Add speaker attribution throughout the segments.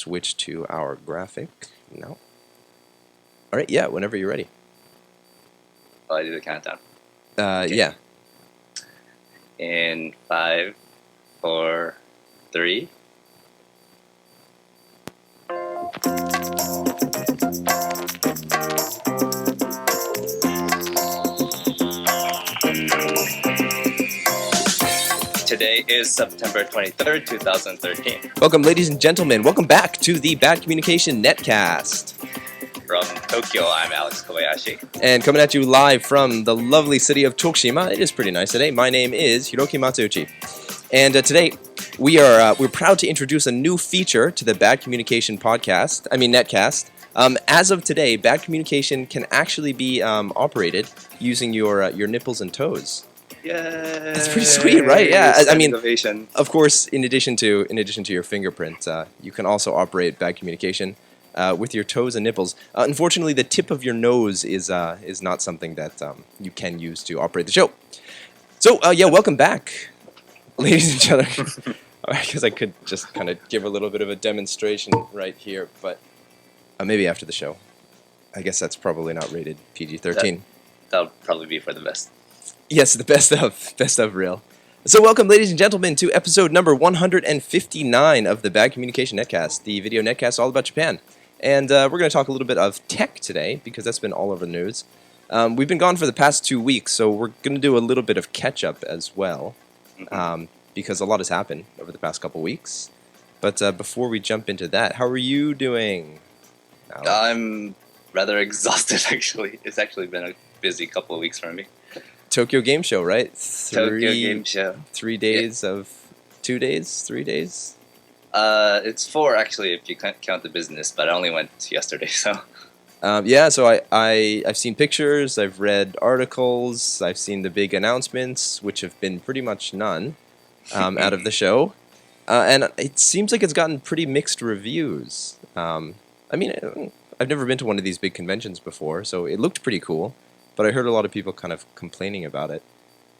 Speaker 1: switch to our graphic now. All right, yeah, whenever you're ready.
Speaker 2: Oh, I do the countdown. Okay.
Speaker 1: Yeah.
Speaker 2: In 5, 4, 3. Today is September 23rd, 2013.
Speaker 1: Welcome, ladies and gentlemen. Welcome back to the Bad Communication Netcast.
Speaker 2: From Tokyo, I'm Alex Kobayashi.
Speaker 1: And coming at you live from the lovely city of Tokushima. It is pretty nice today. My name is Hiroki Matsuuchi. And today, we're proud to introduce a new feature to the Bad Communication Netcast. As of today, Bad Communication can actually be operated using your nipples and toes.
Speaker 2: Yeah,
Speaker 1: that's pretty sweet, right? Yeah, I mean,
Speaker 2: innovation.
Speaker 1: Of course, in addition to your fingerprint, you can also operate Bad Communication with your toes and nipples. Unfortunately, the tip of your nose is not something that you can use to operate the show. So, yeah, welcome back, ladies and gentlemen. I guess I could just kind of give a little bit of a demonstration right here, but maybe after the show. I guess that's probably not rated PG-13.
Speaker 2: That'll probably be for the best.
Speaker 1: Yes, the best of real. So welcome, ladies and gentlemen, to episode number 159 of the Bad Communication Netcast, the video netcast all about Japan. And we're going to talk a little bit of tech today, because that's been all over the news. We've been gone for the past 2 weeks, so we're going to do a little bit of catch-up as well, because a lot has happened over the past couple weeks. But before we jump into that, how are you doing, Alex?
Speaker 2: I'm rather exhausted, actually. It's actually been a busy couple of weeks for me.
Speaker 1: Tokyo Game Show, right?
Speaker 2: Tokyo Game Show.
Speaker 1: 3 days of 2 days, 3 days.
Speaker 2: It's 4 actually if you count the business, but I only went yesterday, so.
Speaker 1: Yeah, so I've seen pictures, I've read articles, I've seen the big announcements, which have been pretty much none out of the show, and it seems like it's gotten pretty mixed reviews. I mean, I've never been to one of these big conventions before, so it looked pretty cool. But I heard a lot of people kind of complaining about it.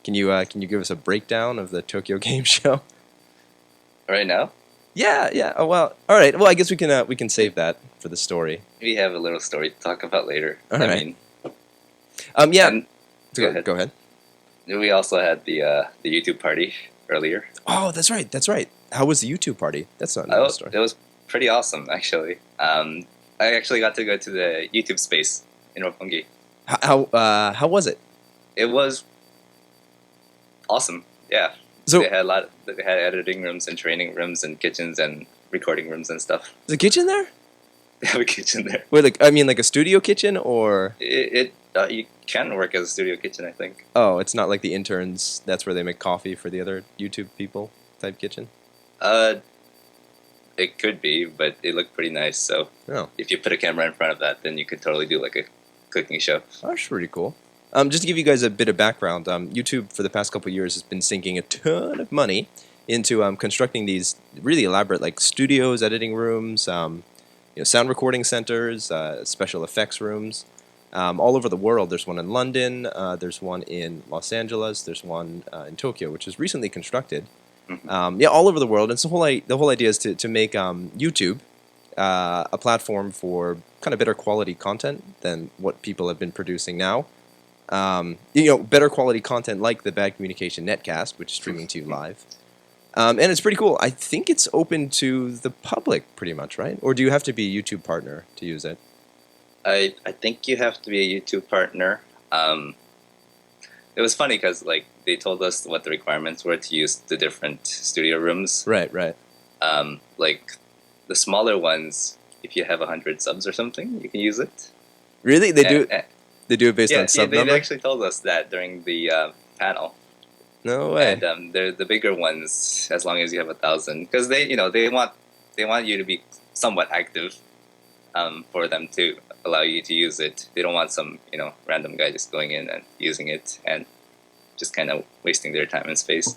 Speaker 1: Can you give us a breakdown of the Tokyo Game Show?
Speaker 2: Right now?
Speaker 1: Yeah. Oh well. All right. Well, I guess we can save that for the story.
Speaker 2: We have a little story to talk about later.
Speaker 1: All right.
Speaker 2: Yeah.
Speaker 1: Go ahead.
Speaker 2: We also had the YouTube party earlier.
Speaker 1: Oh, that's right. How was the YouTube party? That's not another story.
Speaker 2: It was pretty awesome, actually. I actually got to go to the YouTube space in Roppongi.
Speaker 1: How was it?
Speaker 2: It was awesome. Yeah.
Speaker 1: So
Speaker 2: they had editing rooms and training rooms and kitchens and recording rooms and stuff.
Speaker 1: There's a kitchen there?
Speaker 2: They have a kitchen there.
Speaker 1: Wait, like a studio kitchen, or
Speaker 2: you can work as a studio kitchen, I think.
Speaker 1: Oh, it's not like the interns. That's where they make coffee for the other YouTube people type kitchen.
Speaker 2: It could be, but it looked pretty nice. So if you put a camera in front of that, then you could totally do like a cooking show.
Speaker 1: That's pretty cool. Just to give you guys a bit of background, YouTube for the past couple of years has been sinking a ton of money into constructing these really elaborate like studios, editing rooms, sound recording centers, special effects rooms, all over the world. There's one in London, there's one in Los Angeles, there's one in Tokyo, which was recently constructed. All over the world. And so the whole idea is to make YouTube a platform for kind of better quality content than what people have been producing now. Better quality content like the Bad Communication Netcast, which is streaming to you live. And it's pretty cool. I think it's open to the public pretty much, right? Or do you have to be a YouTube partner to use it?
Speaker 2: I think you have to be a YouTube partner. It was funny because like they told us what the requirements were to use the different studio rooms.
Speaker 1: Right.
Speaker 2: Like the smaller ones, if you have 100 subs or something, you can use it.
Speaker 1: Really? They do it based on sub number?
Speaker 2: They actually told us that during the panel.
Speaker 1: No way.
Speaker 2: And they're the bigger ones as long as you have 1,000, because they want you to be somewhat active for them to allow you to use it. They don't want some random guy just going in and using it and just kind of wasting their time and space.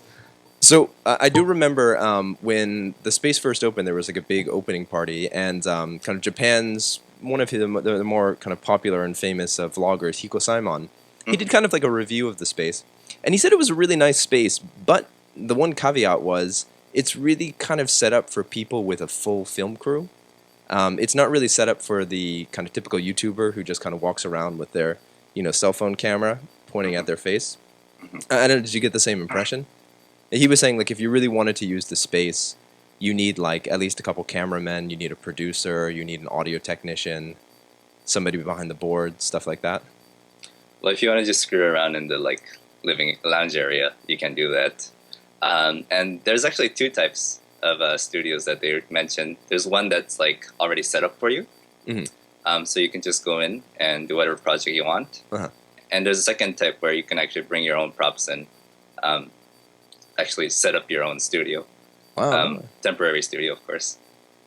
Speaker 1: So I do remember when the space first opened, there was like a big opening party, and kind of Japan's one of the more kind of popular and famous vloggers, Hiko Simon, he did kind of like a review of the space, and he said it was a really nice space, but the one caveat was it's really kind of set up for people with a full film crew. It's not really set up for the kind of typical YouTuber who just kind of walks around with their, cell phone camera pointing at their face. I don't know, did you get the same impression? He was saying, like, if you really wanted to use the space, you need, like, at least a couple cameramen, you need a producer, you need an audio technician, somebody behind the board, stuff like that.
Speaker 2: Well, if you want to just screw around in the living lounge area, you can do that. And there's actually two types of studios that they mentioned. There's one that's like already set up for you, so you can just go in and do whatever project you want. And there's a second type where you can actually bring your own props and actually set up your own studio.
Speaker 1: Wow.
Speaker 2: Temporary studio, of course.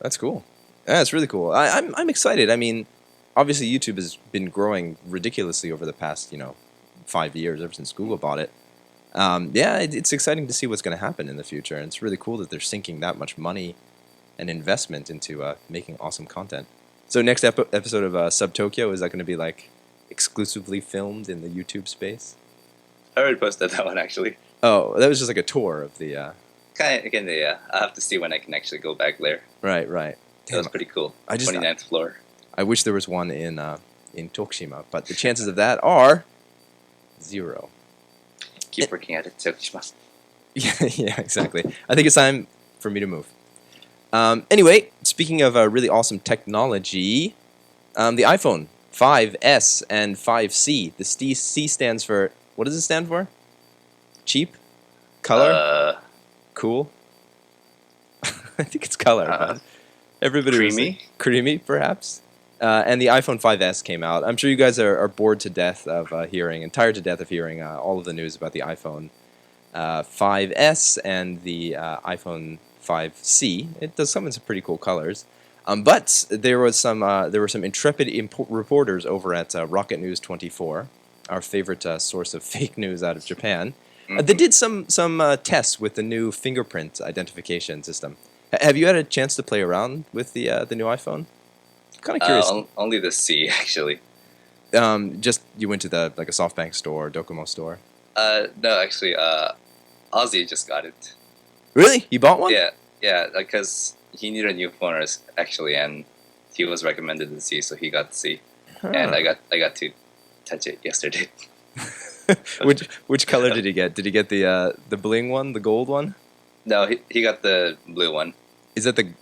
Speaker 1: That's cool. Yeah, it's really cool. I'm excited. I mean, obviously YouTube has been growing ridiculously over the past, 5 years, ever since Google bought it. It's exciting to see what's going to happen in the future, and it's really cool that they're sinking that much money and investment into making awesome content. So next episode of Sub Tokyo, is that going to be like exclusively filmed in the YouTube space?
Speaker 2: I already posted that one actually.
Speaker 1: Oh, that was just like a tour of the.
Speaker 2: Yeah. I'll have to see when I can actually go back there.
Speaker 1: Right.
Speaker 2: That was pretty cool. 29th floor.
Speaker 1: I wish there was one in Tokushima, but the chances of that are 0.
Speaker 2: Keep working at it, Tokushima.
Speaker 1: Yeah, exactly. I think it's time for me to move. Anyway, speaking of really awesome technology, the iPhone 5S and 5C. The C stands for, what does it stand for? Cheap? Color? Cool? I think it's color. But everybody
Speaker 2: creamy?
Speaker 1: Creamy, perhaps. And the iPhone 5S came out. I'm sure you guys are bored to death of hearing, and tired to death of hearing all of the news about the iPhone 5S and the iPhone 5C. It does come in some pretty cool colors. But there were some intrepid reporters over at Rocket News 24, our favorite source of fake news out of Japan. They did some tests with the new fingerprint identification system. Have you had a chance to play around with the new iPhone? I'm kind of curious.
Speaker 2: Only the C, actually.
Speaker 1: Just you went to a SoftBank store, Docomo store.
Speaker 2: No, actually, Ozzy just got it.
Speaker 1: Really? You bought one?
Speaker 2: Yeah, because he needed a new phone actually, and he was recommended the C, so he got the C, and I got to touch it yesterday.
Speaker 1: Which color did he get? Did he get the bling one, the gold one?
Speaker 2: No, he got the blue one.
Speaker 1: Is it the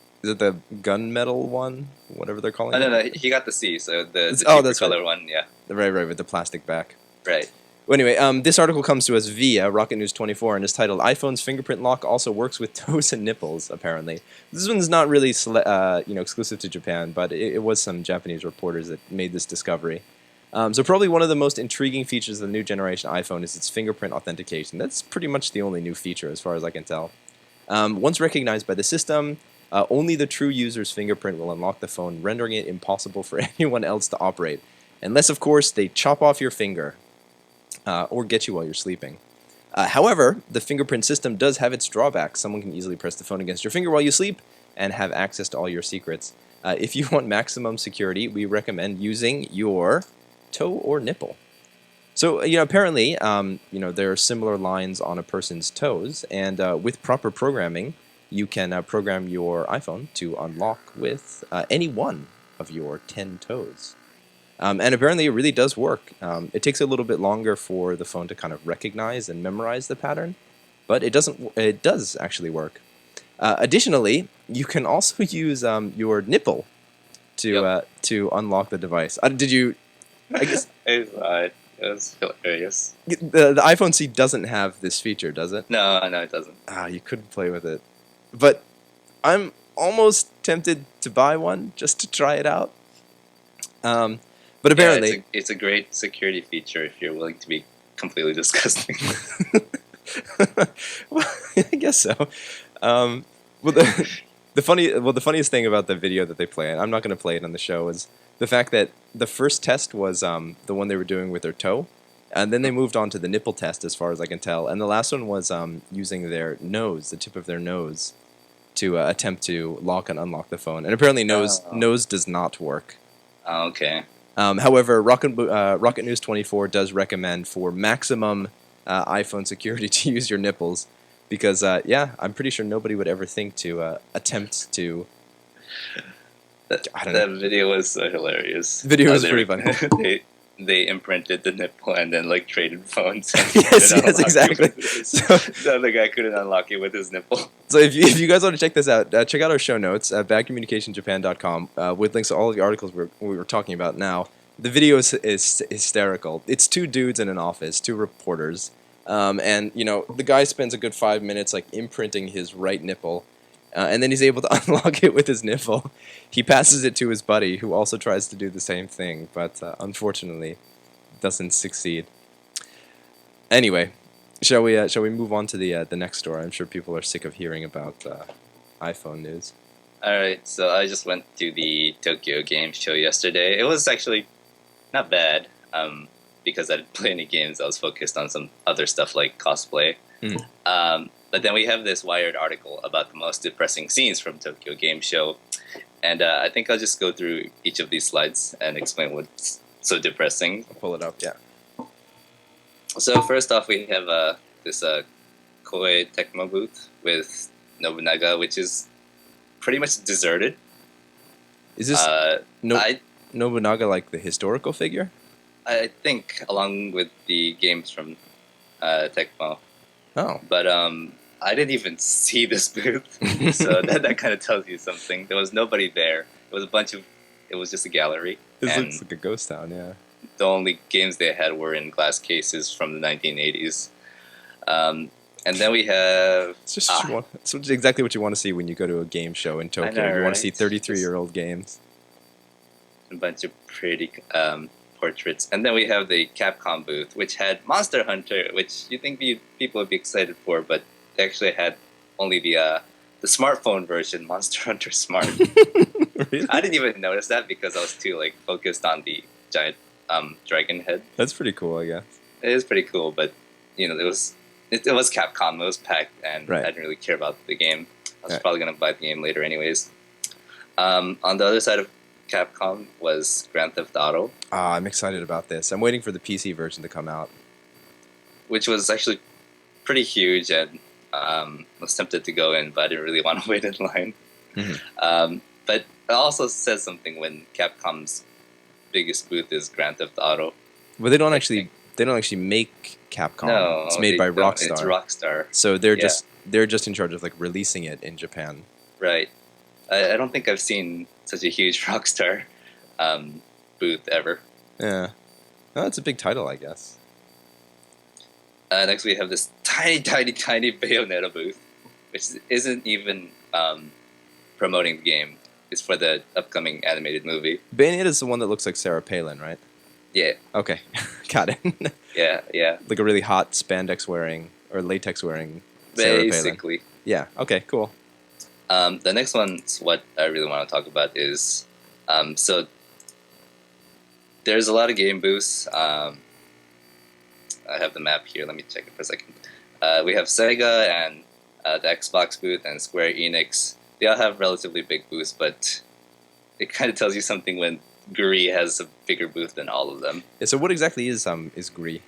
Speaker 1: gunmetal one? Whatever they're calling it?
Speaker 2: No, he got the C, so the
Speaker 1: cheaper
Speaker 2: color one, yeah.
Speaker 1: Right, with the plastic back.
Speaker 2: Right.
Speaker 1: Well, anyway, this article comes to us via Rocket News 24 and is titled "iPhone's fingerprint lock also works with toes and nipples." Apparently, this one's not really exclusive to Japan, but it was some Japanese reporters that made this discovery. So probably one of the most intriguing features of the new generation iPhone is its fingerprint authentication. That's pretty much the only new feature, as far as I can tell. Once recognized by the system, only the true user's fingerprint will unlock the phone, rendering it impossible for anyone else to operate, unless, of course, they chop off your finger. Or get you while you're sleeping. However, the fingerprint system does have its drawbacks. Someone can easily press the phone against your finger while you sleep and have access to all your secrets. If you want maximum security, we recommend using your toe or nipple. So, apparently, there are similar lines on a person's toes, and with proper programming, you can program your iPhone to unlock with any one of your 10 toes. And apparently it really does work. It takes a little bit longer for the phone to kind of recognize and memorize the pattern, but it does actually work. Additionally, you can also use your nipple to unlock the device. Did you? I guess
Speaker 2: It was hilarious.
Speaker 1: the iPhone C doesn't have this feature, does it?
Speaker 2: No, it doesn't.
Speaker 1: You could play with it, but I'm almost tempted to buy one just to try it out. But apparently,
Speaker 2: it's a great security feature if you're willing to be completely disgusting.
Speaker 1: Well, I guess so. The funniest thing about the video that they play, and I'm not going to play it on the show, is the fact that the first test was the one they were doing with their toe, and then they moved on to the nipple test, as far as I can tell, and the last one was using their nose, the tip of their nose, to attempt to lock and unlock the phone, and apparently nose does not work.
Speaker 2: Oh, okay.
Speaker 1: However, Rocket News 24 does recommend for maximum iPhone security to use your nipples because, I'm pretty sure nobody would ever think to attempt to I don't
Speaker 2: That
Speaker 1: know.
Speaker 2: video was so hilarious.
Speaker 1: The video was
Speaker 2: They
Speaker 1: pretty funny.
Speaker 2: they imprinted the nipple and then like traded phones.
Speaker 1: Yes,
Speaker 2: Couldn't
Speaker 1: yes,
Speaker 2: unlock it
Speaker 1: exactly.
Speaker 2: with his-
Speaker 1: So,
Speaker 2: the other guy couldn't unlock it with his nipple.
Speaker 1: so if you guys want to check this out, check out our show notes at badcommunicationjapan.com with links to all of the articles we were talking about now. The video is hysterical. It's two dudes in an office, two reporters, and you know the guy spends a good 5 minutes like imprinting his right nipple, and then he's able to unlock it with his nipple. He passes it to his buddy, who also tries to do the same thing, but unfortunately doesn't succeed. Anyway, shall we move on to the next story? I'm sure people are sick of hearing about iPhone news.
Speaker 2: All right, so I just went to the Tokyo Game Show yesterday. It was actually not bad because I didn't play any games. I was focused on some other stuff like cosplay. But then we have this Wired article about the most depressing scenes from Tokyo Game Show. And I think I'll just go through each of these slides and explain what's so depressing.
Speaker 1: I'll pull it up, yeah.
Speaker 2: So first off, we have this Koei Tecmo booth with Nobunaga, which is pretty much deserted.
Speaker 1: Is this no,
Speaker 2: I
Speaker 1: Nobunaga like the historical figure?
Speaker 2: I think along with the games from Tecmo,
Speaker 1: Oh.
Speaker 2: but I didn't even see this booth, so that kind of tells you something. There was nobody there. It was just a gallery.
Speaker 1: This
Speaker 2: and
Speaker 1: looks like a ghost town, yeah.
Speaker 2: the only games they had were in glass cases from the 1980s. And then we have
Speaker 1: It's just it's exactly what you want to see when you go to a game show in Tokyo.
Speaker 2: know,
Speaker 1: You want to see
Speaker 2: right?
Speaker 1: 33-year-old games.
Speaker 2: a bunch of pretty portraits. And then we have the Capcom booth, which had Monster Hunter, which you think people would be excited for, but they actually had only the smartphone version, Monster Hunter Smart.
Speaker 1: Really?
Speaker 2: I didn't even notice that because I was too like focused on the giant dragon head.
Speaker 1: That's pretty cool, I guess.
Speaker 2: It is pretty cool, but you know, it was Capcom. It was packed, and
Speaker 1: Right.
Speaker 2: I didn't really care about the game. I was
Speaker 1: Right.
Speaker 2: probably gonna buy the game later, anyways. On the other side of Capcom was Grand Theft Auto,
Speaker 1: I'm excited about this. I'm waiting for the PC version to come out.
Speaker 2: which was actually pretty huge, and was tempted to go in, but I didn't really want to wait in line. But it also says something when Capcom's biggest booth is Grand Theft Auto.
Speaker 1: But they don't actually make Capcom.
Speaker 2: No,
Speaker 1: It's made
Speaker 2: they
Speaker 1: by
Speaker 2: don't.
Speaker 1: Rockstar.
Speaker 2: It's Rockstar,
Speaker 1: So they're
Speaker 2: Yeah.
Speaker 1: just in charge of like releasing it in Japan.
Speaker 2: right? I don't think I've seen such a huge Rockstar booth ever.
Speaker 1: Yeah. No, that's a big title, I guess.
Speaker 2: Next, we have this tiny, tiny, tiny Bayonetta booth, which isn't even promoting the game. It's for the upcoming animated movie.
Speaker 1: Bayonetta is the one that looks like Sarah Palin, right?
Speaker 2: Yeah,
Speaker 1: Okay. Got it.
Speaker 2: yeah.
Speaker 1: Like a really hot spandex wearing or latex wearing Sarah Palin.
Speaker 2: Basically.
Speaker 1: Yeah. Okay. Cool.
Speaker 2: The next one's what I really want to talk about is so there's a lot of game booths. I have the map here. Let me check it for a second. We have Sega and the Xbox booth and Square Enix. They all have relatively big booths, but it kind of tells you something when GRI has a bigger booth than all of them.
Speaker 1: Yeah, so what exactly is GRI?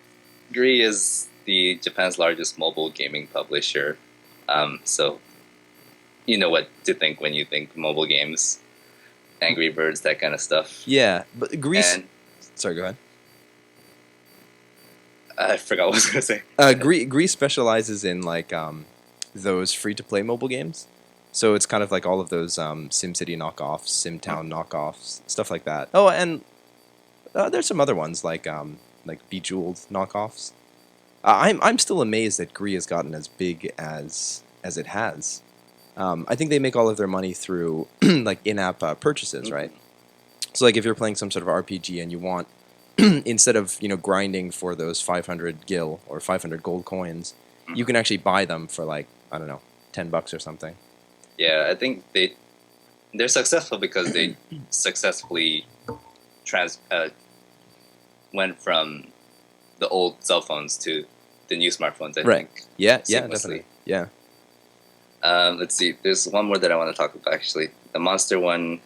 Speaker 2: GRI is the Japan's largest mobile gaming publisher. So you know what to think when you think mobile games, Angry Birds, that kind of stuff.
Speaker 1: Yeah, but GRI.
Speaker 2: And
Speaker 1: Sorry, go ahead.
Speaker 2: I forgot what I was going to say.
Speaker 1: GRI specializes in like those free-to-play mobile games. So it's kind of like all of those SimCity knockoffs, SimTown knockoffs, stuff like that. Oh, and there's some other ones like Bejeweled knockoffs. I'm still amazed that GRI has gotten as big as it has. I think they make all of their money through like in-app purchases, right? So like if you're playing some sort of RPG and you want instead of grinding for those 500 gil or 500 gold coins, you can actually buy them for like I don't know $10 or something.
Speaker 2: Yeah, I think they're successful because they successfully went from the old cell phones to the new smartphones. I
Speaker 1: Right.
Speaker 2: think.
Speaker 1: Yeah,
Speaker 2: Seamlessly.
Speaker 1: definitely. Yeah.
Speaker 2: Let's see. There's one more that I want to talk about. Actually, the Monster one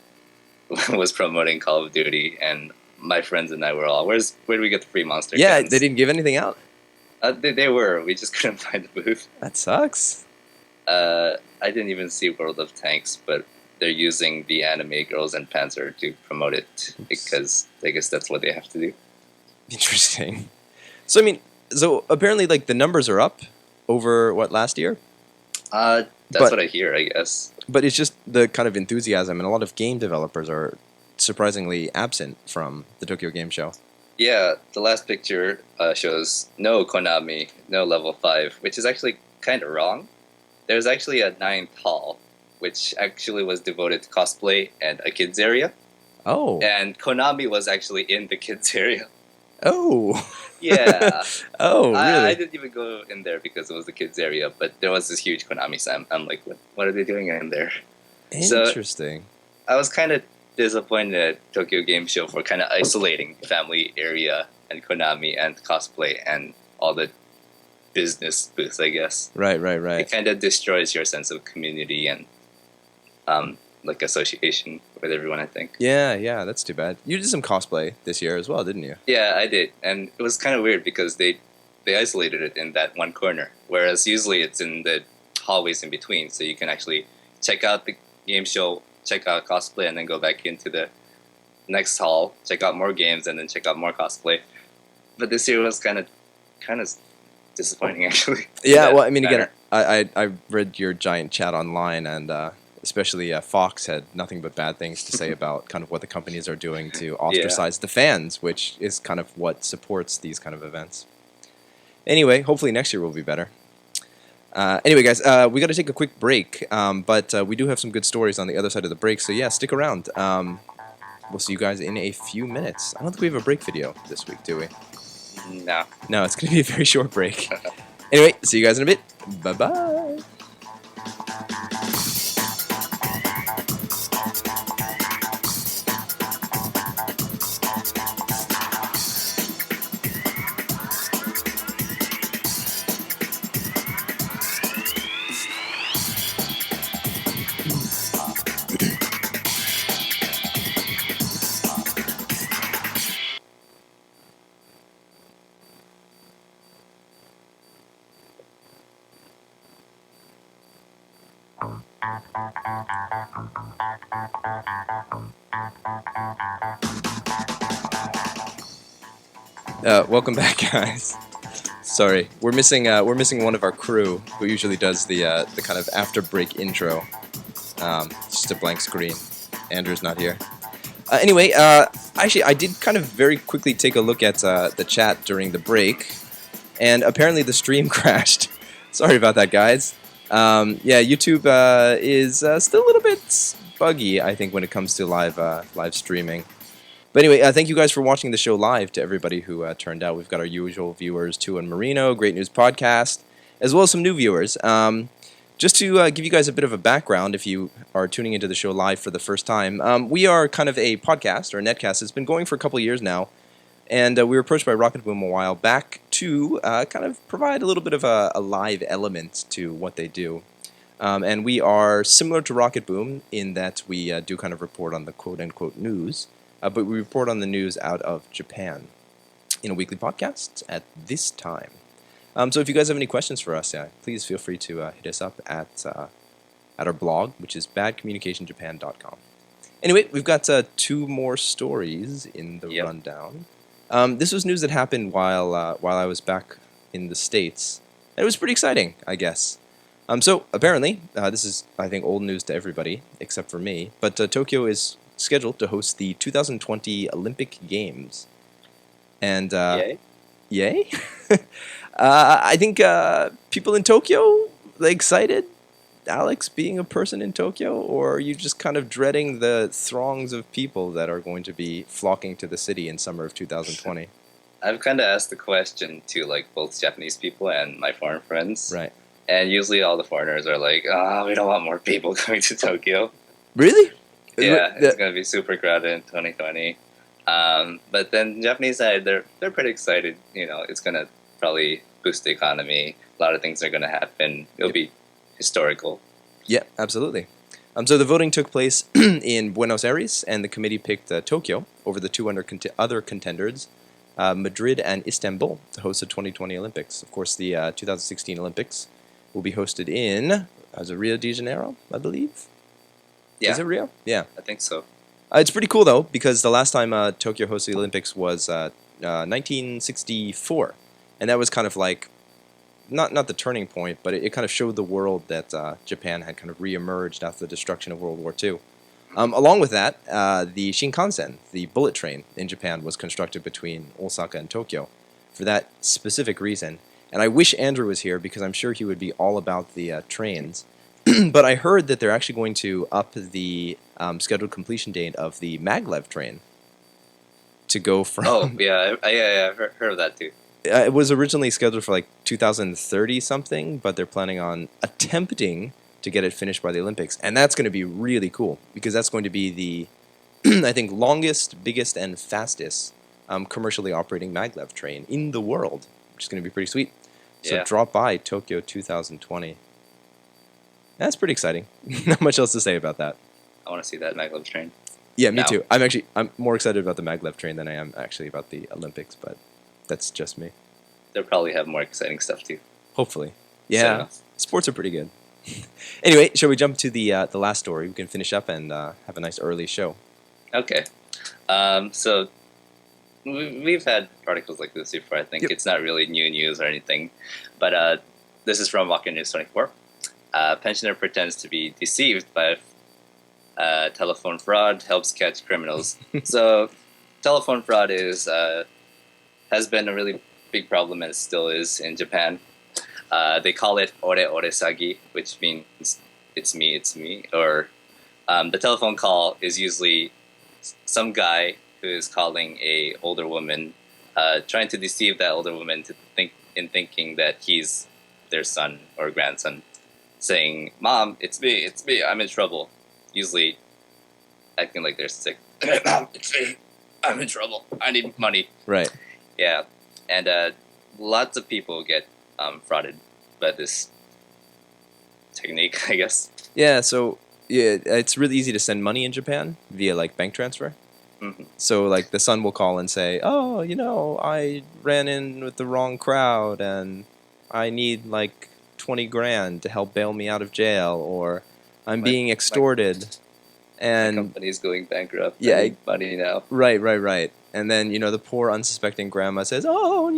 Speaker 2: was promoting Call of Duty, and my friends and I were all, where do we get the free Monster?
Speaker 1: Yeah,
Speaker 2: guns?"
Speaker 1: they didn't give anything out.
Speaker 2: They were. We just couldn't find the booth.
Speaker 1: That sucks.
Speaker 2: I didn't even see World of Tanks, but they're using the anime Girls and Panzer to promote it because I guess that's what they have to do.
Speaker 1: Interesting. So I mean, so apparently like the numbers are up over what last year?
Speaker 2: That's
Speaker 1: But-
Speaker 2: what I hear, I guess.
Speaker 1: But it's just the kind of enthusiasm, and a lot of game developers are surprisingly absent from the Tokyo Game Show.
Speaker 2: Yeah, the last picture shows no Konami, no level 5, which is actually kind of wrong. There's actually a 9th hall, which actually was devoted to cosplay and a kids area.
Speaker 1: Oh.
Speaker 2: And Konami was actually in the kids area.
Speaker 1: Oh.
Speaker 2: Yeah.
Speaker 1: Oh, really?
Speaker 2: I didn't even go in there because it was the kids area, but there was this huge Konami sign. I'm like, what are they doing in there? So-
Speaker 1: Interesting.
Speaker 2: I was kind of disappointed at Tokyo Game Show for kind of isolating family area and Konami and cosplay and all the business booths, I guess.
Speaker 1: Right.
Speaker 2: It kind of destroys your sense of community and like association with everyone, I think.
Speaker 1: Yeah, that's too bad. You did some cosplay this year as well, didn't you?
Speaker 2: Yeah, I did. And it was kind of weird because they isolated it in that one corner, whereas usually it's in the hallways in between, so you can actually check out the game show, check out cosplay, and then go back into the next hall, check out more games, and then check out more cosplay. But this year was kind of disappointing, actually.
Speaker 1: Yeah, well, I mean,
Speaker 2: manner.
Speaker 1: again, I read your giant chat online, and especially Fox had nothing but bad things to say about kind of what the companies are doing to ostracize the fans, which is kind of what supports these kind of events. Anyway, hopefully next year will be better. Anyway, guys, we got to take a quick break, but we do have some good stories on the other side of the break, so yeah, stick around. We'll see you guys in a few minutes. I don't think we have a break video this week, do we?
Speaker 2: No.
Speaker 1: No, it's going to be a very short break. Anyway, see you guys in a bit. Bye-bye. Welcome back, guys. Sorry, we're missing one of our crew who usually does the kind of after break intro. It's just a blank screen. Andrew's not here. Anyway, actually, I did kind of very quickly take a look at the chat during the break, and apparently the stream crashed. Sorry about that, guys. Yeah, YouTube is still a little bit buggy, I think, when it comes to live streaming. But anyway, thank you guys for watching the show live to everybody who turned out. We've got our usual viewers, Two and Marino, Great News Podcast, as well as some new viewers. Just to give you guys a bit of a background, if you are tuning into the show live for the first time, we are kind of a podcast or a netcast. It's been going for a couple of years now, and we were approached by Rocketboom a while back to kind of provide a little bit of a live element to what they do. And we are similar to Rocketboom in that we do kind of report on the quote-unquote news, but we report on the news out of Japan in a weekly podcast at this time. So if you guys have any questions for us, please feel free to hit us up at our blog, which is badcommunicationjapan.com. Anyway, we've got two more stories in the rundown. This was news that happened while I was back in the States. And it was pretty exciting, I guess. So apparently, this is, I think, old news to everybody, except for me, but Tokyo is scheduled to host the 2020 Olympic Games. And yay? I think people in Tokyo, excited? Alex, being a person in Tokyo, or are you just kind of dreading the throngs of people that are going to be flocking to the city in summer of 2020?
Speaker 2: I've kind of asked the question to like both Japanese people and my foreign friends.
Speaker 1: Right.
Speaker 2: And usually all the foreigners are like, "Oh, we don't want more people coming to Tokyo."
Speaker 1: Really?
Speaker 2: Yeah, it's going to be super crowded in 2020. But then the Japanese side, they're pretty excited. You know, it's going to probably boost the economy. A lot of things are going to happen. It'll be historical.
Speaker 1: Yeah, absolutely. So the voting took place in Buenos Aires, and the committee picked Tokyo over the two other contenders, Madrid and Istanbul, to host the 2020 Olympics. Of course, the 2016 Olympics will be hosted in Rio de Janeiro, I believe.
Speaker 2: Yeah,
Speaker 1: Is it Rio? Yeah.
Speaker 2: I think so.
Speaker 1: It's pretty cool though, because the last time Tokyo hosted the Olympics was 1964, and that was kind of like not the turning point, but it kind of showed the world that Japan had kind of reemerged after the destruction of World War II. Along with that, the Shinkansen, the bullet train in Japan, was constructed between Osaka and Tokyo for that specific reason. And I wish Andrew was here because I'm sure he would be all about the trains. But I heard that they're actually going to up the scheduled completion date of the maglev train to go from.
Speaker 2: Oh yeah, I've heard of that too.
Speaker 1: It was originally scheduled for like 2030 something, but they're planning on attempting to get it finished by the Olympics, and that's going to be really cool because that's going to be the I think longest, biggest, and fastest commercially operating maglev train in the world, which is going to be pretty sweet. So
Speaker 2: Yeah.
Speaker 1: drop by Tokyo 2020. That's pretty exciting. Not much else to say about that.
Speaker 2: I want to see that maglev train.
Speaker 1: Yeah, me
Speaker 2: Now.
Speaker 1: too. I'm more excited about the maglev train than I am actually about the Olympics, but that's just me.
Speaker 2: They'll probably have more exciting stuff too.
Speaker 1: Hopefully.
Speaker 2: Soon
Speaker 1: Yeah,
Speaker 2: enough.
Speaker 1: sports are pretty good. Anyway, shall we jump to the last story? We can finish up and have a nice early show.
Speaker 2: Okay. So we've had articles like this before. I think
Speaker 1: Yep.
Speaker 2: it's not really new news or anything, but this is from Rocket News 24. Pensioner pretends to be deceived by telephone fraud, helps catch criminals. So telephone fraud has been a really big problem and still is in Japan. They call it ore ore sagi, which means it's me, or the telephone call is usually some guy who is calling a older woman, trying to deceive that older woman to thinking that he's their son or grandson, saying, "Mom, it's me, I'm in trouble." Usually, acting like they're sick. "Mom, it's me, I'm in trouble. I need money."
Speaker 1: Right.
Speaker 2: Yeah, and lots of people get frauded by this technique, I guess.
Speaker 1: Yeah, so yeah, it's really easy to send money in Japan via like bank transfer.
Speaker 2: Mhm.
Speaker 1: So like the son will call and say, "Oh, I ran in with the wrong crowd and I need like 20 grand to help bail me out of jail, or I'm
Speaker 2: My-
Speaker 1: being extorted."
Speaker 2: The
Speaker 1: And
Speaker 2: company's going bankrupt.
Speaker 1: Yeah,
Speaker 2: I need money now.
Speaker 1: right. And then, the poor unsuspecting grandma says, "Oh,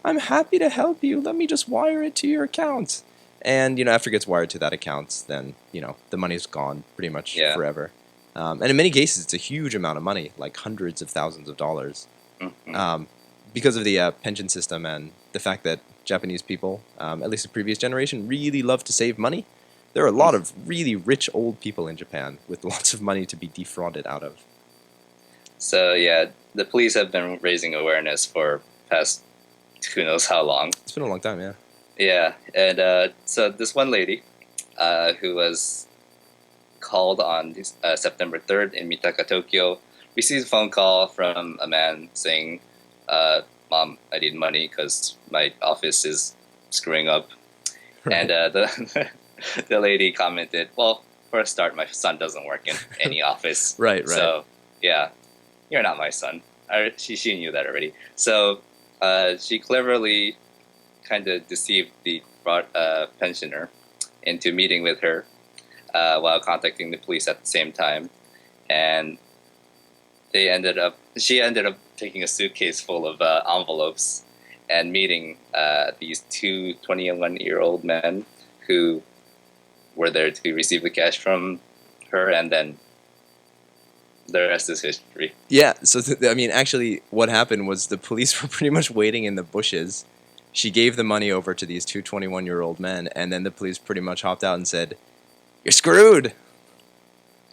Speaker 1: I'm happy to help you. Let me just wire it to your account." And, after it gets wired to that account, then, the money's gone pretty much
Speaker 2: Yeah.
Speaker 1: forever. And in many cases, it's a huge amount of money, like hundreds of thousands of dollars.
Speaker 2: Mhm.
Speaker 1: Because of the pension system and the fact that Japanese people, at least the previous generation, really love to save money. There are a lot of really rich old people in Japan with lots of money to be defrauded out of.
Speaker 2: So yeah, the police have been raising awareness for past who knows how long.
Speaker 1: It's been a long time, yeah.
Speaker 2: Yeah, and so this one lady, who was called on September 3rd in Mitaka, Tokyo, received a phone call from a man saying, "Mom, I need money because my office is screwing up."
Speaker 1: Right.
Speaker 2: And the lady commented, "Well, for a start, my son doesn't work in any office.
Speaker 1: Right.
Speaker 2: So, yeah, you're not my son." She knew that already. So she cleverly kind of deceived the pensioner into meeting with her while contacting the police at the same time. And she ended up taking a suitcase full of envelopes and meeting these two 21-year-old men who were there to receive the cash from her, and then the rest is history.
Speaker 1: Yeah, so actually what happened was the police were pretty much waiting in the bushes. She gave the money over to these two 21-year-old men, and then the police pretty much hopped out and said, "You're screwed."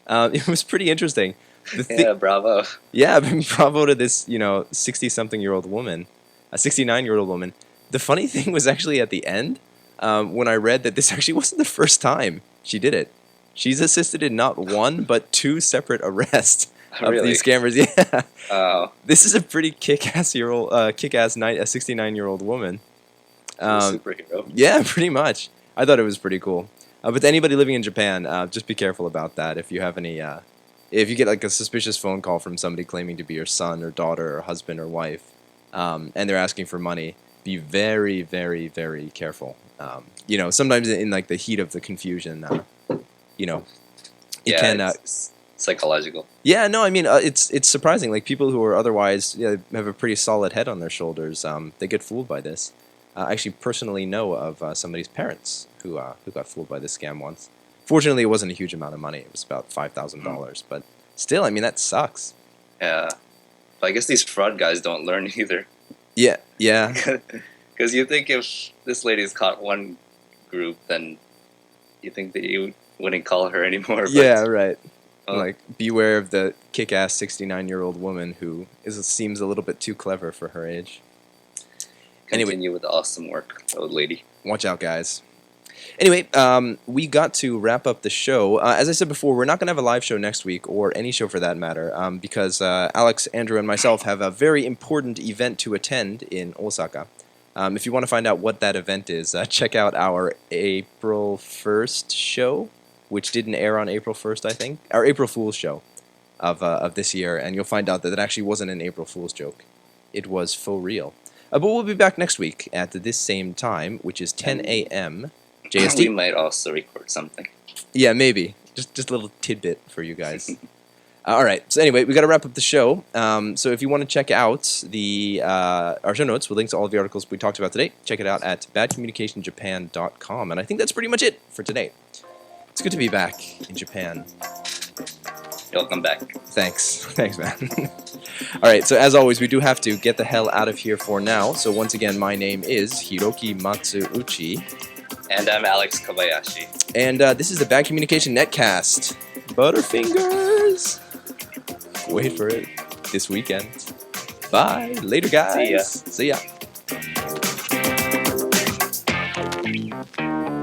Speaker 1: It was pretty interesting.
Speaker 2: Yeah, bravo.
Speaker 1: Yeah, bravo to this, 60-something-year-old woman, a 69-year-old woman. The funny thing was actually at the end, when I read that this actually wasn't the first time she did it. She's assisted in not one, but two separate arrests of
Speaker 2: Really?
Speaker 1: these scammers. Yeah.
Speaker 2: Oh,
Speaker 1: This is a pretty kick-ass 69-year-old woman.
Speaker 2: superhero.
Speaker 1: Yeah, pretty much. I thought it was pretty cool. But to anybody living in Japan, just be careful about that. If you have any, if you get like a suspicious phone call from somebody claiming to be your son or daughter or husband or wife, and they're asking for money, be very, very, very careful. Sometimes in like the heat of the confusion, It
Speaker 2: Yeah,
Speaker 1: can.
Speaker 2: it's psychological.
Speaker 1: Yeah, no, I mean it's surprising. Like people who are otherwise have a pretty solid head on their shoulders, they get fooled by this. I actually personally know of somebody's parents who got fooled by this scam once. Fortunately, it wasn't a huge amount of money. It was about $5,000, but still, I mean that sucks.
Speaker 2: Yeah, but I guess these fraud guys don't learn either.
Speaker 1: Yeah, yeah,
Speaker 2: Because you think if this lady's caught one group, then you think that you wouldn't call her anymore. But,
Speaker 1: yeah, right.
Speaker 2: oh,
Speaker 1: Like beware of the kick-ass 69-year-old woman who seems a little bit too clever for her age. Anyway.
Speaker 2: continue with the awesome work, old lady.
Speaker 1: Watch out, guys. Anyway, we got to wrap up the show. As I said before, we're not going to have a live show next week, or any show for that matter, because Alex, Andrew, and myself have a very important event to attend in Osaka. If you want to find out what that event is, check out our April 1st show, which didn't air on April 1st, I think. Our April Fool's show of this year, and you'll find out that it actually wasn't an April Fool's joke. It was faux real. But we'll be back next week at this same time, which is 10 a.m.
Speaker 2: We
Speaker 1: JST.
Speaker 2: might also record something.
Speaker 1: Yeah, maybe. Just a little tidbit for you guys. All right. So anyway, we got to wrap up the show. So if you want to check out our show notes with links to all of the articles we talked about today, check it out at badcommunicationjapan.com. And I think that's pretty much it for today. It's good to be back in Japan.
Speaker 2: Welcome back.
Speaker 1: Thanks. Thanks, man. All right. So as always, we do have to get the hell out of here for now. So once again, my name is Hiroki Matsuuchi.
Speaker 2: And I'm Alex Kobayashi.
Speaker 1: And this is the Bad Communication Netcast. Butterfingers. Wait for it this weekend. Bye. Later, guys.
Speaker 2: See ya.
Speaker 1: See ya.